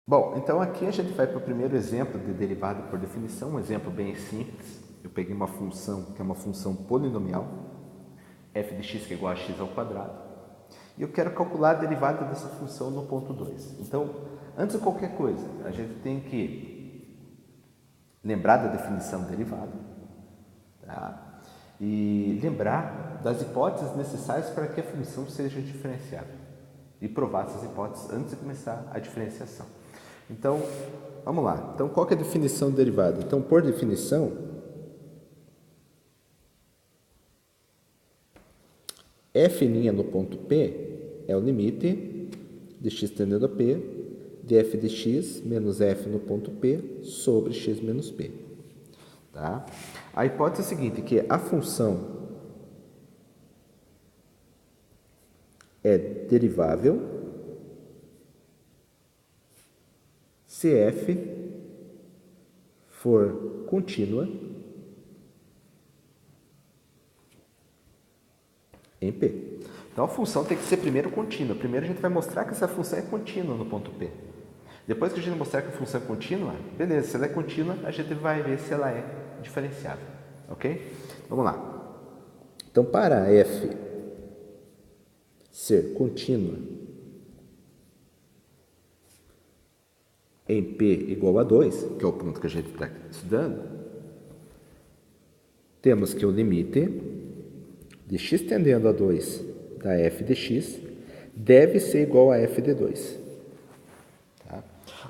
Bom, então aqui a gente vai para o primeiro exemplo de derivada por definição, um exemplo bem simples. Eu peguei uma função que é uma função polinomial, f de x que é igual a x ao quadrado, e eu quero calcular a derivada dessa função no ponto 2. Então, antes de qualquer coisa, a gente tem que lembrar da definição de derivada, tá? E lembrar das hipóteses necessárias para que a função seja diferenciável e provar essas hipóteses antes de começar a diferenciação. Então, vamos lá. Então, qual que é a definição de derivada? Então, por definição, f' no ponto P é o limite de x tendendo a P de f de x menos f no ponto P sobre x menos P. Tá? A hipótese é a seguinte, que a função é derivável se f for contínua em P. Então, a função tem que ser primeiro contínua. Primeiro a gente vai mostrar que essa função é contínua no ponto P. Depois que a gente mostrar que a função é contínua, beleza, se ela é contínua, a gente vai ver se ela é diferenciável. Ok? Vamos lá. Então, para f ser contínua em P igual a 2, que é o ponto que a gente está estudando, temos que o limite de x tendendo a 2 da f de x deve ser igual a f de 2. Tá?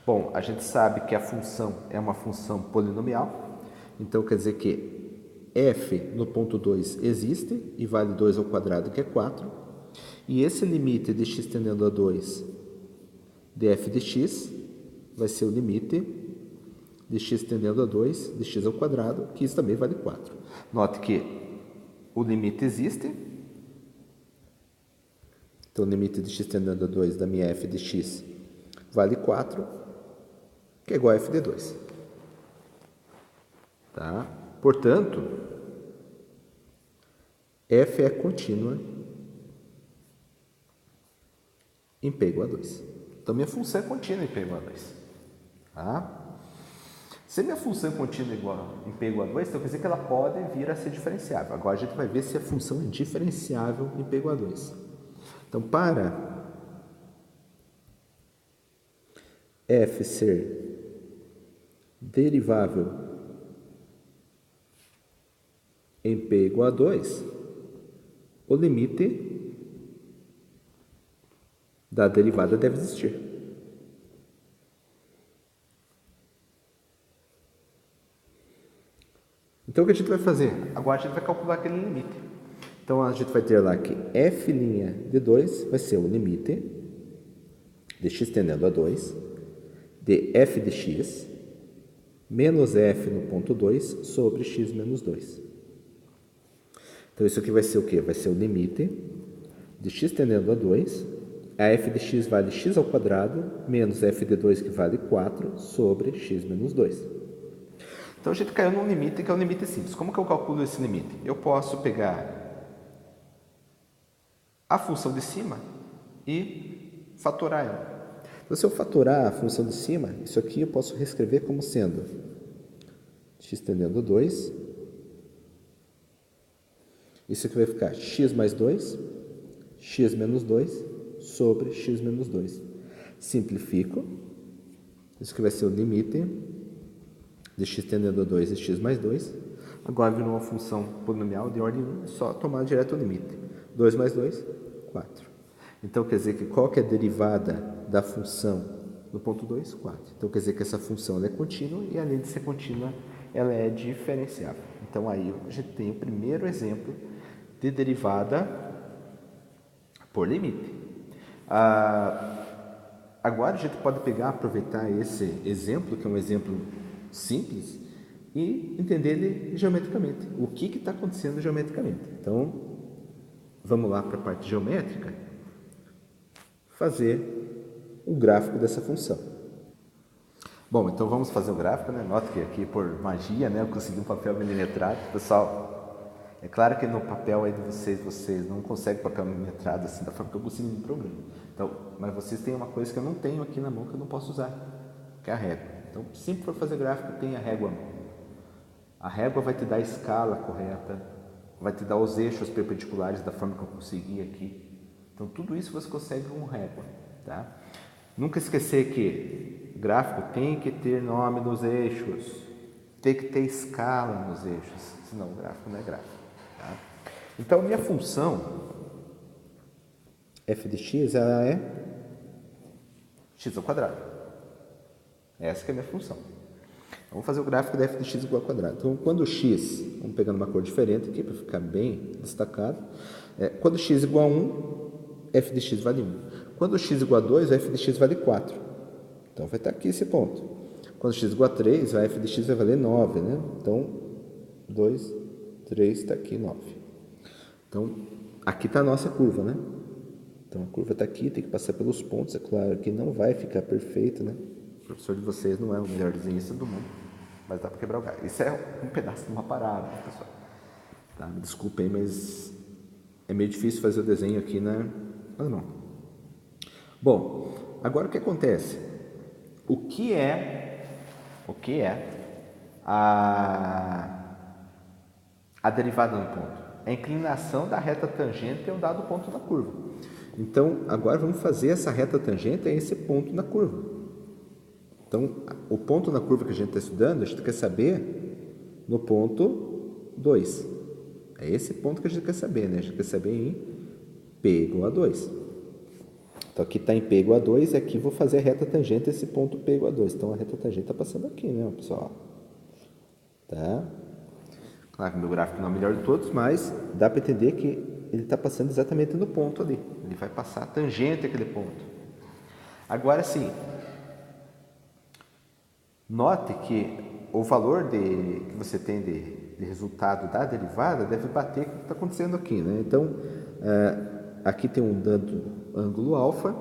Bom, a gente sabe que a função é uma função polinomial, então quer dizer que f no ponto 2 existe e vale 2 ao quadrado, que é 4. E esse limite de x tendendo a 2 de f de x vai ser o limite de x tendendo a 2 de x ao quadrado, que isso também vale 4. Note que o limite existe, então o limite de x tendendo a 2 da minha f de x vale 4, que é igual a f de 2. Tá? Portanto, f é contínua em P igual a 2. Então, minha função é contínua em P igual a 2. Tá? Se minha função é contínua em P igual a 2, então quer dizer que ela pode vir a ser diferenciável. Agora a gente vai ver se a função é diferenciável em P igual a 2. Então, para f ser derivável em P igual a 2, o limite da derivada deve existir. Então, o que a gente vai fazer? Agora a gente vai calcular aquele limite. Então, a gente vai ter lá que f' de 2 vai ser o limite de x tendendo a 2 de f de x menos f no ponto 2 sobre x menos 2. Então, isso aqui vai ser o quê? Vai ser o limite de x tendendo a 2. A f de x vale x ao quadrado menos f de 2, que vale 4, sobre x menos 2. Então, a gente caiu num limite que é um limite simples. Como que eu calculo esse limite? Eu posso pegar a função de cima e fatorar ela. Então, se eu fatorar a função de cima, isso aqui eu posso reescrever como sendo x tendendo a 2. Isso aqui vai ficar x mais 2, x menos 2, sobre x menos 2. Simplifico. Isso aqui vai ser o limite de x tendendo a 2 e x mais 2. Agora virou uma função polinomial de ordem 1, é só tomar direto o limite. 2 mais 2, 4. Então, quer dizer que qual que é a derivada da função no ponto 2? 4. Então, quer dizer que essa função ela é contínua e, além de ser contínua, ela é diferenciável. Então, aí a gente tem o primeiro exemplo de derivada por limite. Agora, a gente pode aproveitar esse exemplo, que é um exemplo simples, e entender ele geometricamente. O que está acontecendo geometricamente. Então, vamos lá para a parte geométrica, fazer o gráfico dessa função. Bom, então vamos fazer o gráfico, né? Nota que aqui, por magia, né, eu consegui um papel milimetrado. Pessoal, é claro que no papel aí de vocês não conseguem papel milimetrado assim da forma que eu consigo no programa. Então, mas vocês têm uma coisa que eu não tenho aqui na mão, que eu não posso usar. que é a régua. Então, sempre for fazer gráfico, tem a régua. A régua vai te dar a escala correta, vai te dar os eixos perpendiculares da forma que eu consegui aqui. Então, tudo isso você consegue com régua, tá? Nunca esquecer que gráfico tem que ter nome nos eixos, tem que ter escala nos eixos, senão o gráfico não é gráfico, tá? Então, minha função f de x, ela é x ao quadrado. Essa que é a minha função. Vamos fazer o gráfico da f de x igual ao quadrado. Então, quando x, vamos pegar uma cor diferente aqui para ficar bem destacado. Quando x igual a 1, f de x vale 1. Quando x igual a 2, f de x vale 4. Então, vai estar aqui esse ponto. Quando x igual a 3, a f de x vai valer 9, né? Então, 2, 3, está aqui 9. Então, aqui está a nossa curva, né? Então, a curva está aqui, tem que passar pelos pontos. É claro que não vai ficar perfeito, né? O professor de vocês não é o melhor desenhista do mundo, mas dá para quebrar o galho. Isso é um pedaço de uma parábola, pessoal. Tá? Me desculpem, mas é meio difícil fazer o desenho aqui na mão. Bom, agora o que acontece? O que é a derivada no ponto? É a inclinação da reta tangente a um dado ponto na curva. Então, agora vamos fazer essa reta tangente a esse ponto na curva. Então, o ponto na curva que a gente está estudando, a gente quer saber no ponto 2. É esse ponto que a gente quer saber, né? A gente quer saber em P igual a 2. Então, aqui está em P igual a 2 e aqui vou fazer a reta tangente a esse ponto P igual a 2. Então, a reta tangente está passando aqui, né, pessoal? Tá? Claro que o meu gráfico não é o melhor de todos, mas dá para entender que ele está passando exatamente no ponto ali. Ele vai passar tangente àquele ponto. Agora sim, note que o valor que você tem de resultado da derivada deve bater com o que está acontecendo aqui, né? Então, aqui tem um dado ângulo alfa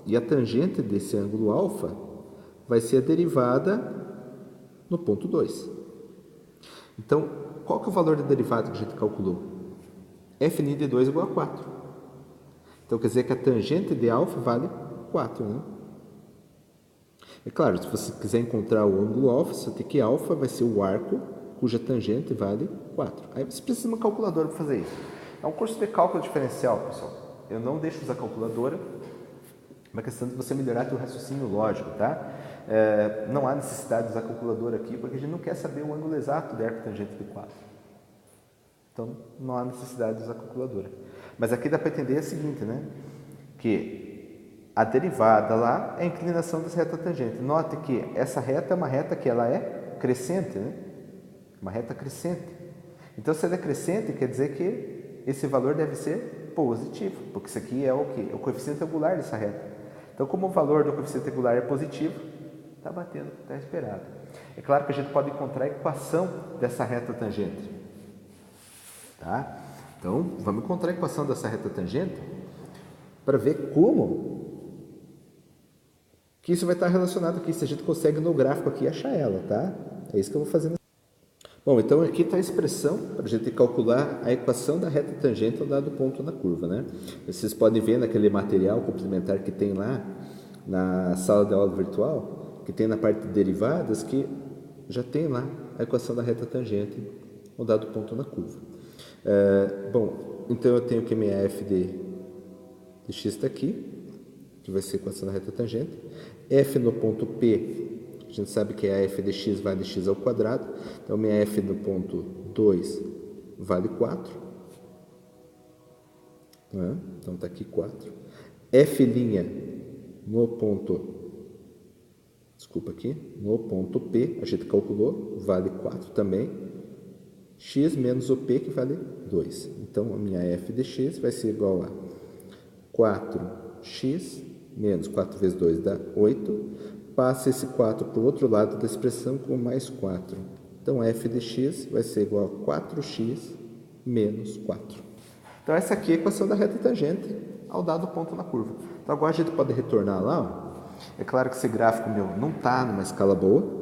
e a tangente desse ângulo alfa vai ser a derivada no ponto 2. Então, qual que é o valor da derivada que a gente calculou? F' de 2 igual a 4. Então, quer dizer que a tangente de alfa vale 4, né? É claro, se você quiser encontrar o ângulo alfa, você tem que alfa vai ser o arco cuja tangente vale 4. Aí você precisa de uma calculadora para fazer isso. É um curso de cálculo diferencial, pessoal. Eu não deixo de usar calculadora, é uma questão de você melhorar seu raciocínio lógico, tá? Não há necessidade de usar calculadora aqui, porque a gente não quer saber o ângulo exato da arco tangente de 4. Então, não há necessidade de usar calculadora. Mas aqui dá para entender o seguinte, né? Que a derivada lá é a inclinação dessa reta tangente. Note que essa reta é uma reta que ela é crescente, né? Uma reta crescente. Então, se ela é crescente, quer dizer que esse valor deve ser positivo, porque isso aqui é o quê? É o coeficiente angular dessa reta. Então, como o valor do coeficiente angular é positivo, está batendo o que está esperado. É claro que a gente pode encontrar a equação dessa reta tangente. Tá? Então, vamos encontrar a equação dessa reta tangente para ver como que isso vai estar relacionado aqui, se a gente consegue no gráfico aqui achar ela, tá? É isso que eu vou fazer. Bom, então aqui está a expressão para a gente calcular a equação da reta tangente ao dado ponto na curva, né? Vocês podem ver naquele material complementar que tem lá na sala de aula virtual, que tem na parte de derivadas, que já tem lá a equação da reta tangente ao dado ponto na curva. Bom, então eu tenho que minha f de x está aqui, que vai ser a equação da reta tangente. F no ponto P, a gente sabe que a f de x vale x ao quadrado, então minha f no ponto 2 vale 4. Né? Então está aqui 4. F' no ponto, no ponto P, a gente calculou, vale 4 também. X menos o P, que vale 2. Então, a minha f de x vai ser igual a 4x menos 4 vezes 2 dá 8. Passa esse 4 para o outro lado da expressão com mais 4. Então, f de x vai ser igual a 4x menos 4. Então, essa aqui é a equação da reta tangente ao dado ponto na curva. Então, agora a gente pode retornar lá. Ó. É claro que esse gráfico meu não está numa escala boa,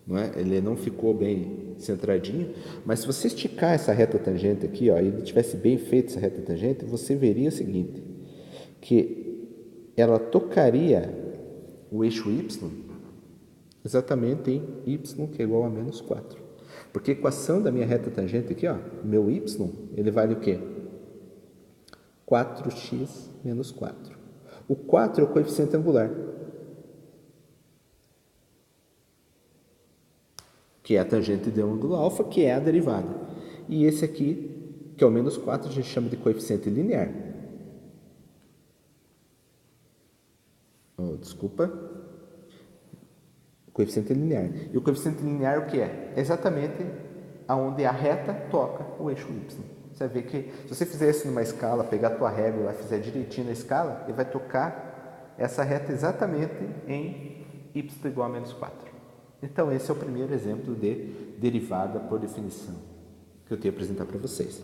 não é? Ele não ficou bem centradinho, mas se você esticar essa reta tangente aqui, ó, e ele tivesse bem feito essa reta tangente, você veria o seguinte, que ela tocaria o eixo y exatamente em y, que é igual a menos 4. Porque a equação da minha reta tangente aqui, ó, meu y, ele vale o quê? 4x menos 4. O 4 é o coeficiente angular, que é a tangente de ângulo alfa, que é a derivada. E esse aqui, que é o menos 4, a gente chama de coeficiente linear. Desculpa. Coeficiente linear. E o coeficiente linear o que é? É exatamente aonde a reta toca o eixo y. Você vai ver que se você fizer isso numa escala, pegar a tua régua e fizer direitinho na escala, ele vai tocar essa reta exatamente em y igual a menos 4. Então esse é o primeiro exemplo de derivada por definição que eu tenho a apresentar para vocês.